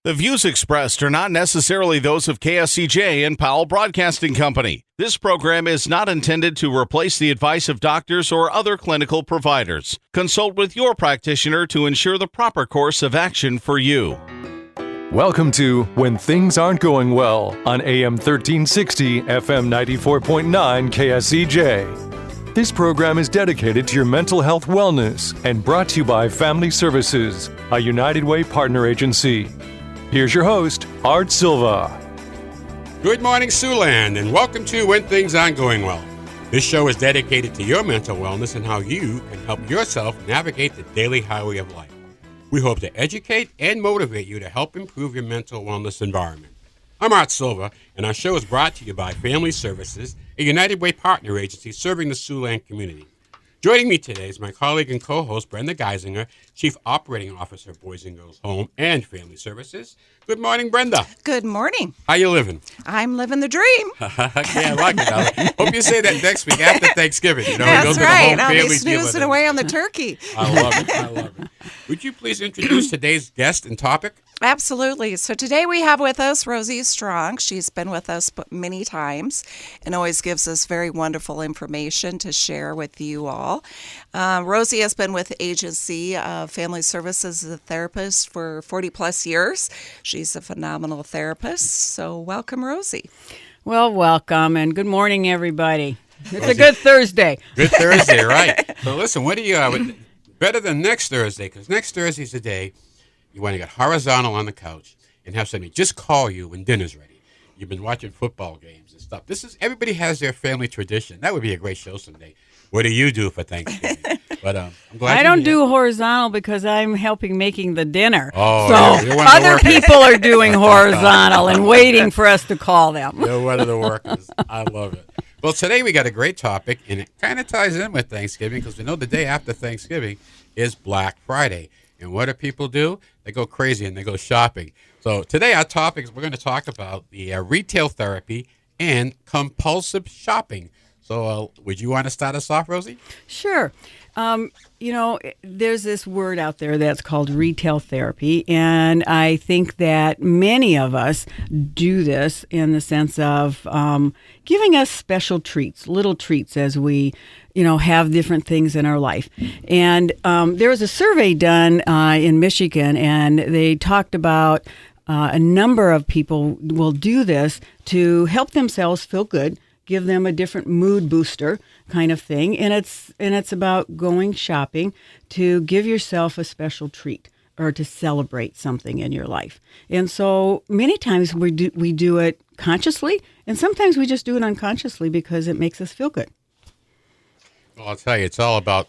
The views expressed are not necessarily those of KSCJ and Powell Broadcasting Company. This program is not intended to replace the advice of doctors or other clinical providers. Consult with your practitioner to ensure the proper course of action for you. Welcome to When Things Aren't Going Well on AM 1360, FM 94.9 KSCJ. This program is dedicated to your mental health wellness and brought to you by Family Services, a United Way partner agency. Here's your host, Art Silva. Good morning, Siouxland, and welcome to When Things Aren't Going Well. This show is dedicated to your mental wellness and how you can help yourself navigate the daily highway of life. We hope to educate and motivate you to help improve your mental wellness environment. I'm Art Silva, and our show is brought to you by Family Services, a United Way partner agency serving the Siouxland community. Joining me today is my colleague and co-host, Brenda Geisinger, Chief Operating Officer of Boys and Girls Home and Family Services. Good morning, Brenda. Good morning. How you living? I'm living the dream. Okay, I like it. I hope you say that next week after Thanksgiving. You know, That's right. I'll be family snoozing away on the turkey. I love it. I love it. Would you please introduce today's guest and topic? Absolutely. So today we have with us Rosie Strong. She's been with us many times and always gives us very wonderful information to share with you all. Rosie has been with the agency of Family Services as a therapist for 40 plus years. She's a phenomenal therapist. So welcome, Rosie. Well, welcome and good morning, everybody. It's a good Thursday. Good Thursday, right. So listen, what do you, better than next Thursday, because next Thursday's the day you want to get horizontal on the couch and have somebody just call you when dinner's ready. You've been watching football games and stuff. Everybody has their family tradition. That would be a great show someday. What do you do for Thanksgiving? But I'm glad I don't do horizontal because I'm helping making the dinner. Oh, so you're one of the other workers. people are doing horizontal and waiting for us to call them. You're one of the workers. I love it. Well, today we got a great topic, and it kind of ties in with Thanksgiving because we know the day after Thanksgiving is Black Friday. And what do people do? They go crazy and they go shopping. So today our topic is we're going to talk about the retail therapy and compulsive shopping. So would you want to start us off, Rosie? Sure. There's this word out there that's called retail therapy, and I think that many of us do this in the sense of giving us special treats, little treats as we have different things in our life. And there was a survey done in Michigan, and they talked about a number of people will do this to help themselves feel good, give them a different mood booster kind of thing. And it's about going shopping to give yourself a special treat or to celebrate something in your life. And so many times we do it consciously, and sometimes we just do it unconsciously because it makes us feel good. Well, I'll tell you, it's all about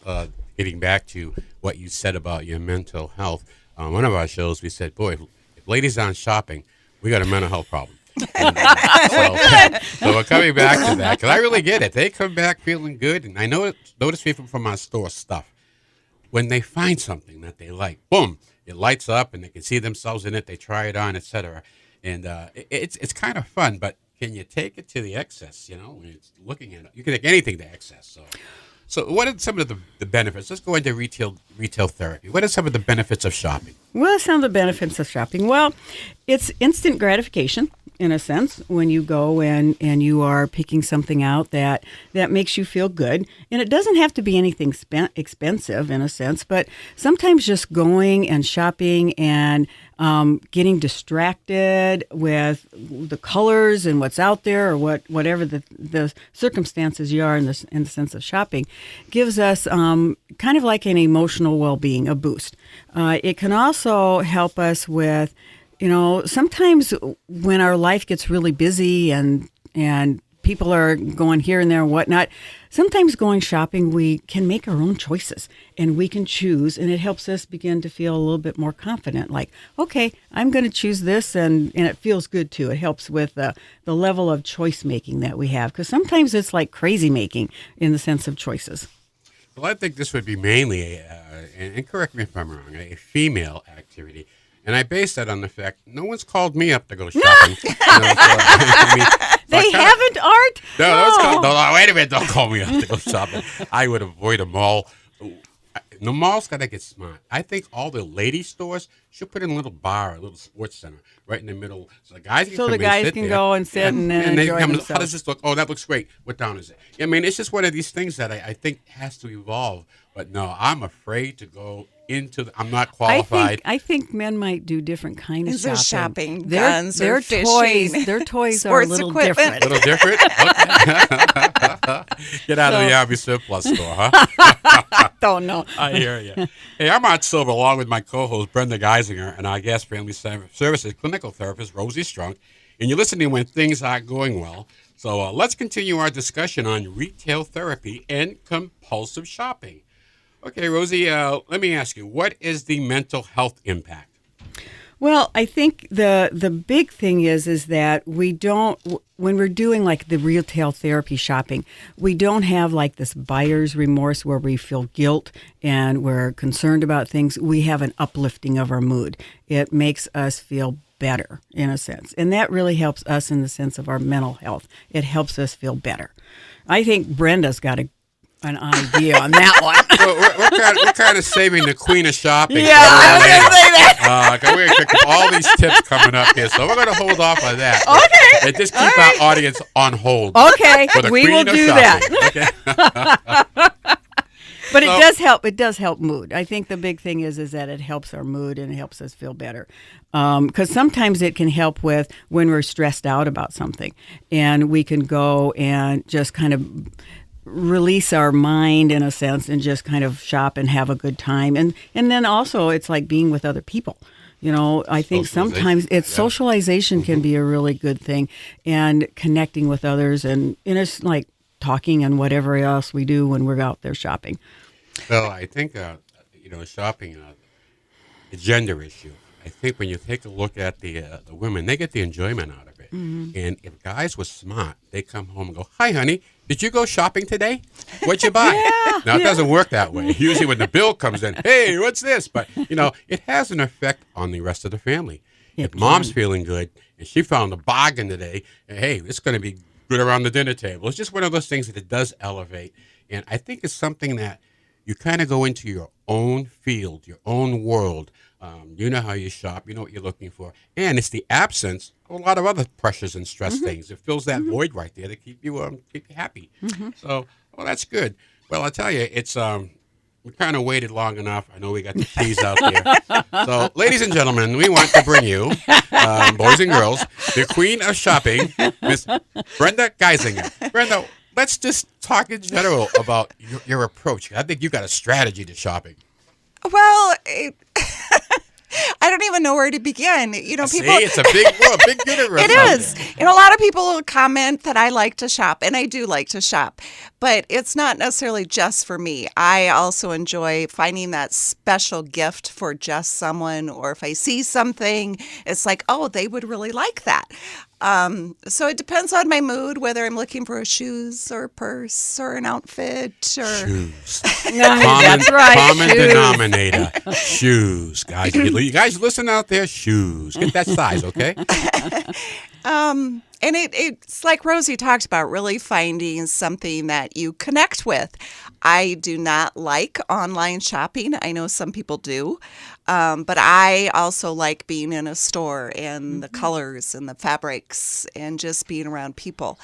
getting back to what you said about your mental health. On one of our shows, we said, boy, if ladies aren't shopping, we got a mental health problem. So we're coming back to that because I really get it. They come back feeling good, and I notice people from our store stuff. When they find something that they like, boom, it lights up, and they can see themselves in it. They try it on, etc. And it's kind of fun, but can you take it to the excess? When it's looking at it, you can take anything to excess. So what are some of the benefits? Let's go into retail therapy. What are some of the benefits of shopping? Well, some of the benefits of shopping. Well, it's instant gratification in a sense when you go and you are picking something out that makes you feel good. And it doesn't have to be anything expensive in a sense, but sometimes just going and shopping and getting distracted with the colors and what's out there or whatever the circumstances you are in the sense of shopping gives us kind of like an emotional well-being, a boost. It can also help us with, sometimes when our life gets really busy and people are going here and there and whatnot, sometimes going shopping, we can make our own choices and we can choose, and it helps us begin to feel a little bit more confident. Like, okay, I'm going to choose this, and it feels good too. It helps with the level of choice making that we have, because sometimes it's like crazy making in the sense of choices. Well, I think this would be mainly, and correct me if I'm wrong, a female activity. And I base that on the fact no one's called me up to go shopping. They haven't, Art? No, wait a minute, don't call me up to go shopping. I would avoid them all The mall's got to get smart. I think all the lady stores should put in a little bar, a little sports center right in the middle, so the guys can come in, sit there, go and sit and they enjoy come, themselves. how does this look? Oh, that looks great. What down is it? I mean, it's just one of these things that I think has to evolve. But no, I'm afraid to go into. I'm not qualified. I think men might do different kind of Is there shopping. shopping, guns, their or toys, fishing, their toys are a sports little equipment? different. A little different? Okay. Get out of the Army surplus store, huh? Don't know. I hear you. Hey, I'm Art Silva, along with my co-host Brenda Geisinger and our guest family services clinical therapist Rosie Strunk, and you're listening When Things Aren't Going Well. So let's continue our discussion on retail therapy and compulsive shopping. Okay, Rosie, let me ask you, what is the mental health impact? Well, I think the big thing is that we don't, when we're doing like the retail therapy shopping, we don't have like this buyer's remorse where we feel guilt and we're concerned about things. We have an uplifting of our mood. It makes us feel better in a sense. And that really helps us in the sense of our mental health. It helps us feel better. I think Brenda's got an idea on that one. We're kind of saving the queen of shopping. Yeah, I was going to say that. We're going to all these tips coming up here, so we're going to hold off on that. Okay. And just keep our audience on hold. Okay, for the we queen will of do shopping. that. Okay. But it does help. It does help mood. I think the big thing is that it helps our mood and it helps us feel better. Because sometimes it can help with when we're stressed out about something, and we can go and just kind of release our mind in a sense and just kind of shop and have a good time. And then also it's like being with other people. You know, I think sometimes socialization can be a really good thing, and connecting with others, and it's like talking and whatever else we do when we're out there shopping. Well, I think, shopping, a gender issue. I think when you take a look at the women, they get the enjoyment out of it. Mm-hmm. And if guys were smart, they come home and go, "Hi, honey, did you go shopping today? What'd you buy?" Now, it doesn't work that way. Usually when the bill comes in, "Hey, what's this?" But, it has an effect on the rest of the family. If mom's feeling good and she found a bargain today, hey, it's going to be good around the dinner table. It's just one of those things that it does elevate. And I think it's something that you kind of go into your own field, your own world. You know how you shop. You know what you're looking for. And it's the absence of a lot of other pressures and stress things. It fills that void right there to keep you happy. Mm-hmm. So, well, that's good. Well, I'll tell you, it's we kind of waited long enough. I know we got the teas out there. So, ladies and gentlemen, we want to bring you, boys and girls, the queen of shopping, Miss Brenda Geisinger. Brenda, let's just talk in general about your approach. I think you got a strategy to shopping. Well, I don't even know where to begin. People. See, it's a big universe. It is. A lot of people comment that I like to shop, and I do like to shop, but it's not necessarily just for me. I also enjoy finding that special gift for just someone, or if I see something, it's like, oh, they would really like that. So it depends on my mood, whether I'm looking for shoes or a purse or an outfit or shoes. That's right. Common shoes. denominator. Shoes, guys. You guys listen out there. Shoes. Get that size, okay? And it's like Rosie talked about, really finding something that you connect with. I do not like online shopping. I know some people do. But I also like being in a store and the colors and the fabrics and just being around people.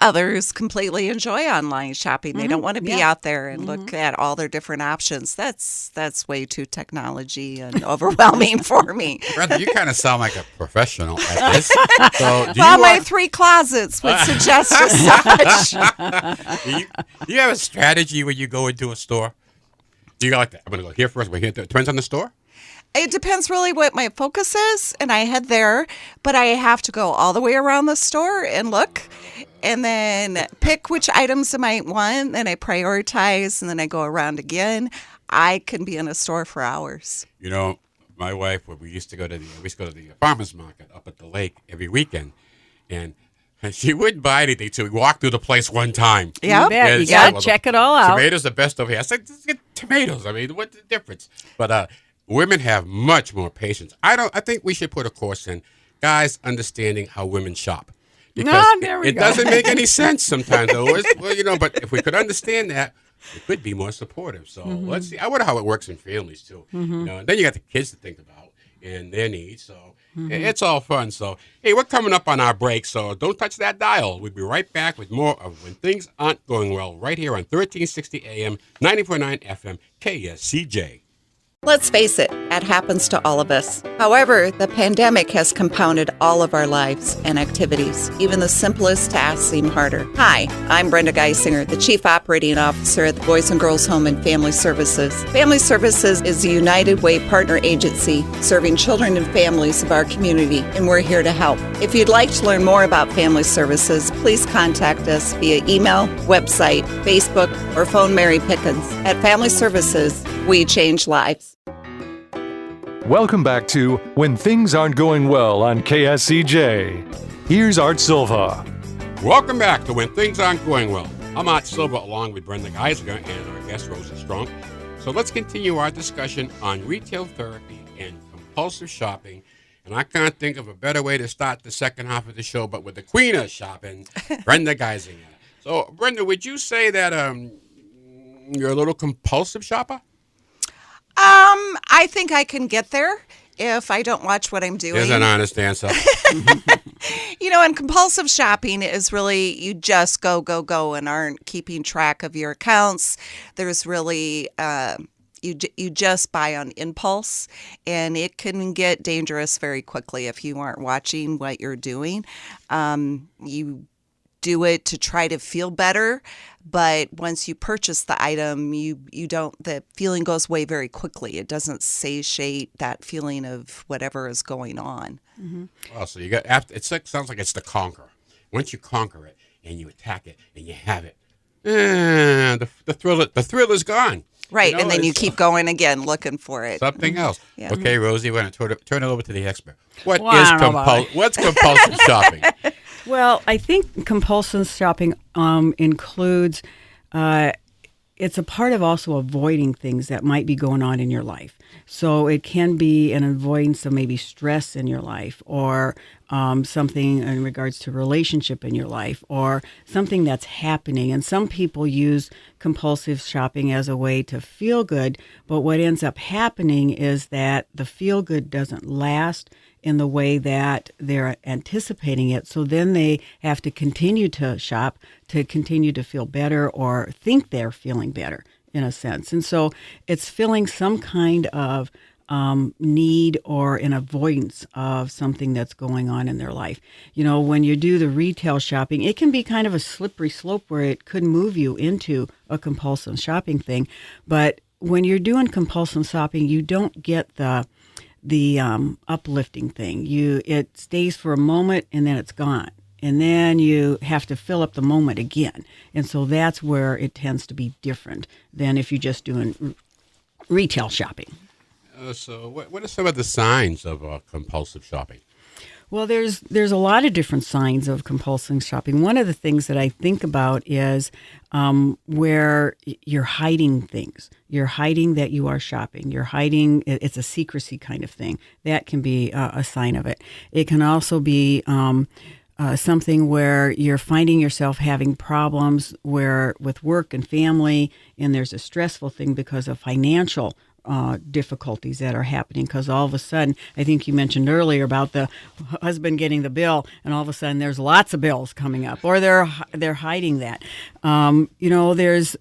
Others completely enjoy online shopping. They don't want to be out there and look at all their different options. That's way too technology and overwhelming for me. Brenda, you kind of sound like a professional at this. So my 3 closets would suggest as such. Do you have a strategy when you go into a store? Do you like that? I'm going to go here first. It depends on the store? It depends really what my focus is, and I head there, but I have to go all the way around the store and look, and then pick which items I might want, then I prioritize, and then I go around again. I can be in a store for hours. My wife, we used to go to the farmer's market up at the lake every weekend, and she wouldn't buy anything till we walked through the place one time. Yeah, you got to check it all out. Tomatoes are best over here. I said, just get tomatoes. I mean, what's the difference? But women have much more patience. I think we should put a course in, guys understanding how women shop. Because there we it go. doesn't make any sense sometimes. But if we could understand that, it could be more supportive. So let's see. I wonder how it works in families too. And then you got the kids to think about and their needs. So it's all fun. So hey, we're coming up on our break. So don't touch that dial. We'll be right back with more of When Things Aren't Going Well right here on 1360 AM, 94.9 FM, KSCJ. Let's face it, that happens to all of us. However, the pandemic has compounded all of our lives and activities. Even the simplest tasks seem harder. Hi, I'm Brenda Geisinger, the Chief Operating Officer at the Boys and Girls Home and Family Services. Family Services is a United Way partner agency serving children and families of our community, and we're here to help. If you'd like to learn more about Family Services, please contact us via email, website, Facebook, or phone Mary Pickens. At Family Services, we change lives. Welcome back to When Things Aren't Going Well on KSCJ. Here's Art Silva. Welcome back to When Things Aren't Going Well. I'm Art Silva along with Brenda Geisinger and our guest, Rosie Strong. So let's continue our discussion on retail therapy and compulsive shopping. And I can't think of a better way to start the second half of the show, but with the queen of shopping, Brenda Geisinger. So, Brenda, would you say that you're a little compulsive shopper? I think I can get there if I don't watch what I'm doing. There's an honest answer. And compulsive shopping is really you just go and aren't keeping track of your accounts. There's really you just buy on impulse, and it can get dangerous very quickly if you aren't watching what you're doing. You do it to try to feel better, but once you purchase the item, you don't, the feeling goes away very quickly. It doesn't satiate that feeling of whatever is going on. Well, so you got after sounds like it's the conquer. Once you conquer it and you attack it and you have it, the thrill is gone. Right, and then you keep going again looking for it. Something else. Yeah. Okay, Rosie, we're going to turn it over to the expert. What's compulsive shopping? Well, I think compulsive shopping includes, it's a part of also avoiding things that might be going on in your life. So it can be an avoidance of maybe stress in your life, or something in regards to relationship in your life, or something that's happening. And some people use compulsive shopping as a way to feel good, but what ends up happening is that the feel good doesn't last in the way that they're anticipating it. So then they have to continue to shop to continue to feel better or think they're feeling better in a sense. And so it's filling some kind of need or an avoidance of something that's going on in their life. When you do the retail shopping, it can be kind of a slippery slope where it could move you into a compulsive shopping thing. But when you're doing compulsive shopping, you don't get the uplifting thing. It stays for a moment and then it's gone. And then you have to fill up the moment again. And so that's where it tends to be different than if you're just doing retail shopping. So what are some of the signs of compulsive shopping? Well, there's a lot of different signs of compulsive shopping. One of the things that I think about is where you're hiding things. You're hiding that you are shopping. You're hiding, it's a secrecy kind of thing. That can be a sign of it. It can also be something where you're finding yourself having problems with work and family, and there's a stressful thing because of financial difficulties that are happening, because all of a sudden, I think you mentioned earlier about the husband getting the bill, and all of a sudden there's lots of bills coming up, or they're hiding that. There's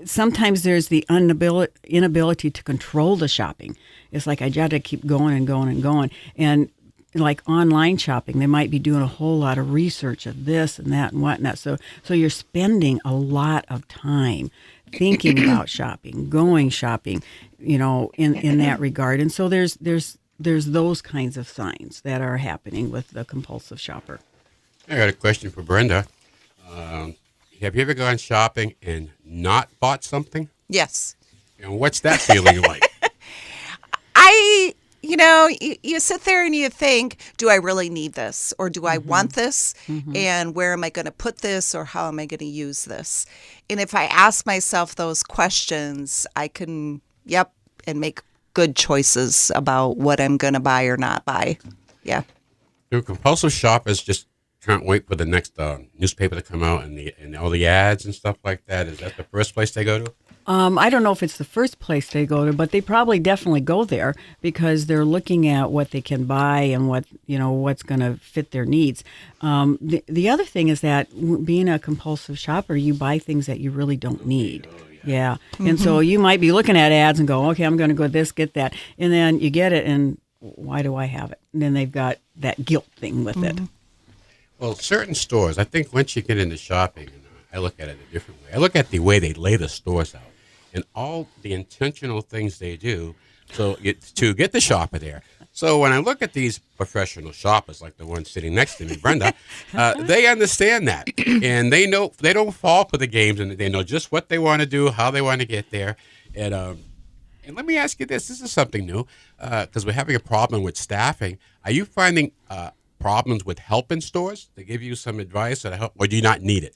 sometimes there's the inability to control the shopping. It's like I got to keep going and going and going, and like online shopping, they might be doing a whole lot of research of this and that and whatnot. So you're spending a lot of time thinking about shopping, going shopping, in that regard. And so there's those kinds of signs that are happening with the compulsive shopper. I got a question for Brenda. Have you ever gone shopping and not bought something? Yes. And what's that feeling like? You sit there and you think, do I really need this? Or do I want this? And where am I going to put this? Or how am I going to use this? And if I ask myself those questions, I can, and make good choices about what I'm going to buy or not buy. Yeah. Do compulsive shoppers just can't wait for the next newspaper to come out and all the ads and stuff like that. Is that the first place they go to? I don't know if it's the first place they go to, but they probably definitely go there because they're looking at what they can buy and what's going to fit their needs. The other thing is that being a compulsive shopper, you buy things that you really don't need. Yeah. And so you might be looking at ads and go, okay, I'm going to go this, get that. And then you get it and why do I have it? And then they've got that guilt thing with it. Well, certain stores, I think once you get into shopping, I look at it a different way. I look at the way they lay the stores out and all the intentional things they do to get the shopper there. So when I look at these professional shoppers, like the one sitting next to me, Brenda, they understand that. And they know they don't fall for the games, and they know just what they want to do, how they want to get there. And let me ask you this. This is something new because we're having a problem with staffing. Are you finding problems with help in stores? They give you some advice or help, or do you not need it?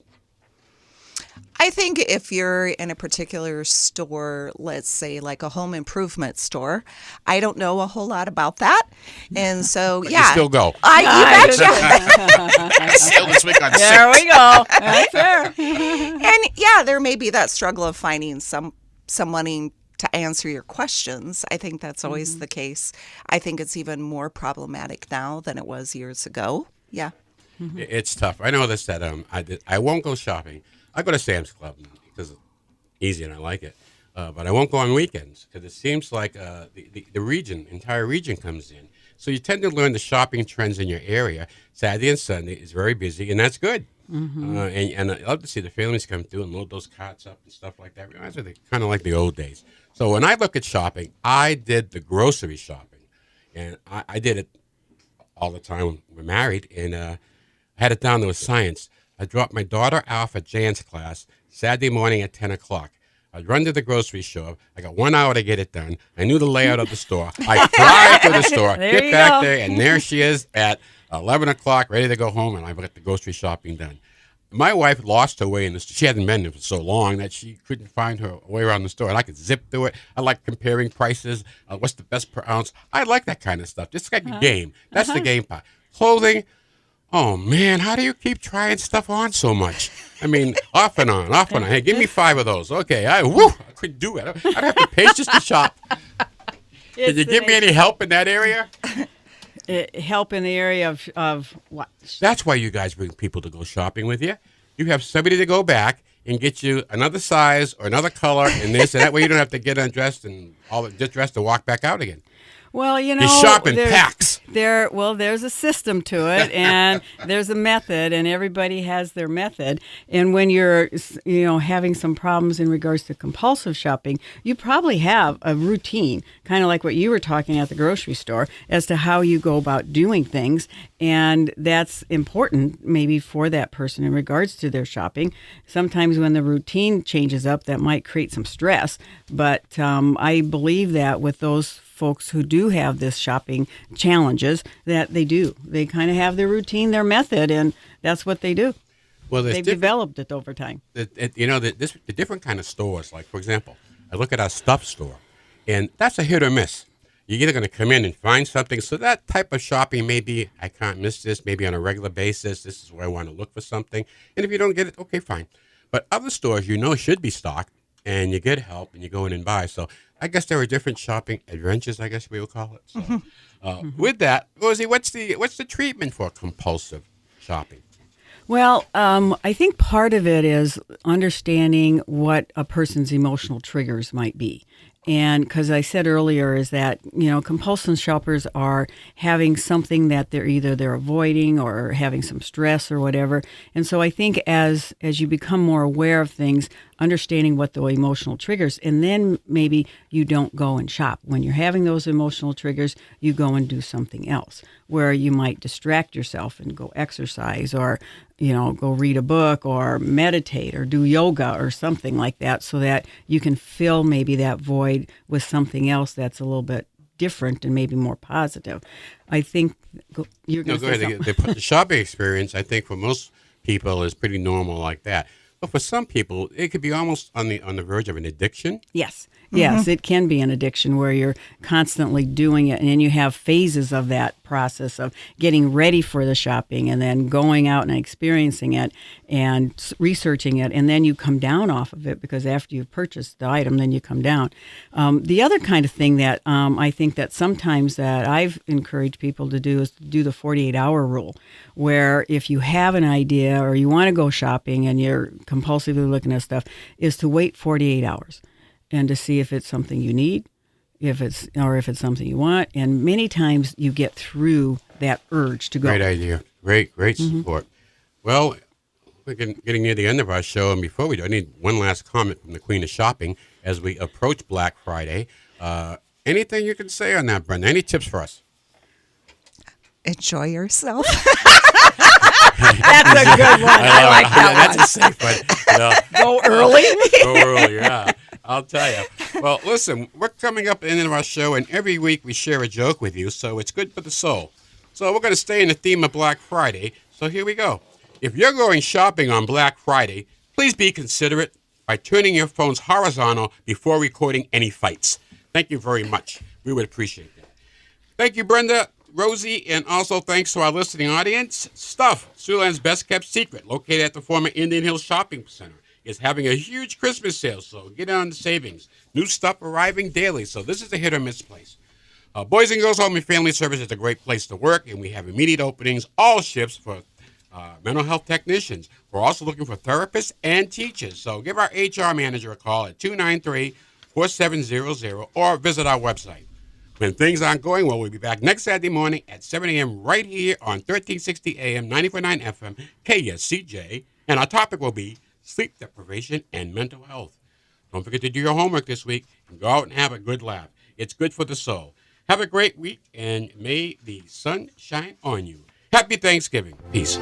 I think if you're in a particular store, let's say like a home improvement store, I don't know a whole lot about that. And so, But yeah. you still go. You betcha. Still this week on There we go. That's fair. And yeah, there may be that struggle of finding someone to answer your questions. I think that's always the case. I think it's even more problematic now than it was years ago. Yeah. It's tough. I know this that I won't go shopping. I go to Sam's Club because it's easy and I like it. But I won't go on weekends because it seems like the entire region comes in. So you tend to learn the shopping trends in your area. Saturday and Sunday is very busy, and that's good. And I love to see the families come through and load those carts up and stuff like that. It reminds me kind of like the old days. So when I look at shopping, I did the grocery shopping. And I did it all the time when we're married. And I had it down to a science. I dropped my daughter off at Jan's class Saturday morning at 10 o'clock. I'd run to the grocery store. I got 1 hour to get it done. I knew the layout of the store. I fly to the store, get back there, and there she is at 11 o'clock, ready to go home, and I've got the grocery shopping done. My wife lost her way in this. She hadn't been there for so long that she couldn't find her way around the store, and I could zip through it. I like comparing prices. What's the best per ounce? I like that kind of stuff. Just like a game. That's the game part. Clothing. Oh, man, how do you keep trying stuff on so much? I mean, off and on. Hey, give me 5 of those. Okay, I couldn't do it. I don't have the patience to shop. Did you give me any help in that area? Help in the area of what? That's why you guys bring people to go shopping with you. You have somebody to go back and get you another size or another color and this, and that way you don't have to get undressed and get dressed to walk back out again. Well, you shop in packs. There's a system to it, and there's a method, and everybody has their method. And when you're, having some problems in regards to compulsive shopping, you probably have a routine, kind of like what you were talking at the grocery store, as to how you go about doing things. And that's important maybe for that person in regards to their shopping. Sometimes when the routine changes up, that might create some stress. But I believe that with those folks who do have this shopping challenges, that they kind of have their routine, their method, and that's what they do. Well, they've developed it over time. The different kind of stores, like, for example, I look at our stuff store, and that's a hit or miss. You're either going to come in and find something. So that type of shopping, maybe I can't miss this, maybe on a regular basis. This is where I want to look for something. And if you don't get it, okay, fine. But other stores, should be stocked, and you get help, and you go in and buy. So I guess there are different shopping adventures, I guess we would call it. So, with that, Rosie, what's the treatment for compulsive shopping? Well, I think part of it is understanding what a person's emotional triggers might be. And because I said earlier is that, compulsive shoppers are having something that they're avoiding or having some stress or whatever. And so I think as you become more aware of things, understanding what the emotional triggers, and then maybe you don't go and shop. When you're having those emotional triggers, you go and do something else where you might distract yourself and go exercise or, go read a book or meditate or do yoga or something like that so that you can fill maybe that void with something else that's a little bit different and maybe more positive. I think you're going to say something. The shopping experience, I think, for most people is pretty normal like that. But for some people, it could be almost on the verge of an addiction. Yes. Yes, it can be an addiction where you're constantly doing it, and then you have phases of that process of getting ready for the shopping and then going out and experiencing it and researching it, and then you come down off of it because after you've purchased the item, then you come down. The other kind of thing that I think that sometimes that I've encouraged people to do is to do the 48-hour rule, where if you have an idea or you want to go shopping and you're compulsively looking at stuff, is to wait 48 hours. And to see if it's something you need, if it's something you want. And many times you get through that urge to go. Great idea. Great support. Well, we're getting near the end of our show, and before we do, I need one last comment from the Queen of Shopping as we approach Black Friday. Anything you can say on that, Brenda? Any tips for us? Enjoy yourself. That's a good one. I like that one. That's a safe one. Go early. Go early, yeah. I'll tell you. Well, listen, we're coming up at the end of our show, and every week we share a joke with you, so it's good for the soul. So we're going to stay in the theme of Black Friday, so here we go. If you're going shopping on Black Friday, please be considerate by turning your phones horizontal before recording any fights. Thank you very much. We would appreciate that. Thank you, Brenda, Rosie, and also thanks to our listening audience. Stuff, Siouxland's best-kept secret, located at the former Indian Hill Shopping Center, is having a huge Christmas sale, so get on the savings. New stuff arriving daily, so this is a hit-or-miss place. Boys and Girls Home and Family Service is a great place to work, and we have immediate openings, all shifts for mental health technicians. We're also looking for therapists and teachers, so give our HR manager a call at 293-4700 or visit our website. When things aren't going well, we'll be back next Saturday morning at 7 a.m. right here on 1360 AM, 94.9 FM, KSCJ, and our topic will be sleep deprivation and mental health. Don't forget to do your homework this week and go out and have a good laugh. It's good for the soul. Have a great week, and may the sun shine on you. Happy Thanksgiving. Peace.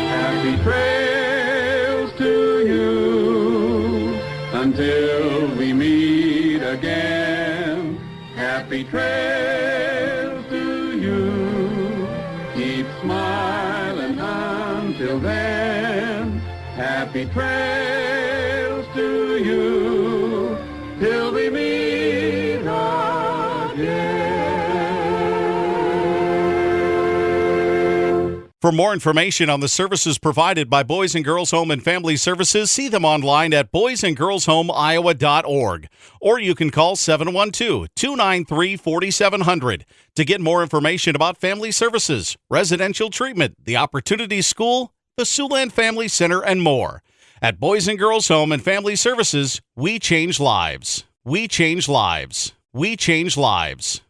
Happy trails to you until we meet again. Happy trails to you. Keep smiling until then. Happy trails to you till we meet again. For more information on the services provided by Boys and Girls Home and Family Services, see them online at boysandgirlshomeiowa.org. Or you can call 712-293-4700 to get more information about family services, residential treatment, the Opportunity School, the Siouxland Family Center, and more. At Boys and Girls Home and Family Services, we change lives. We change lives. We change lives.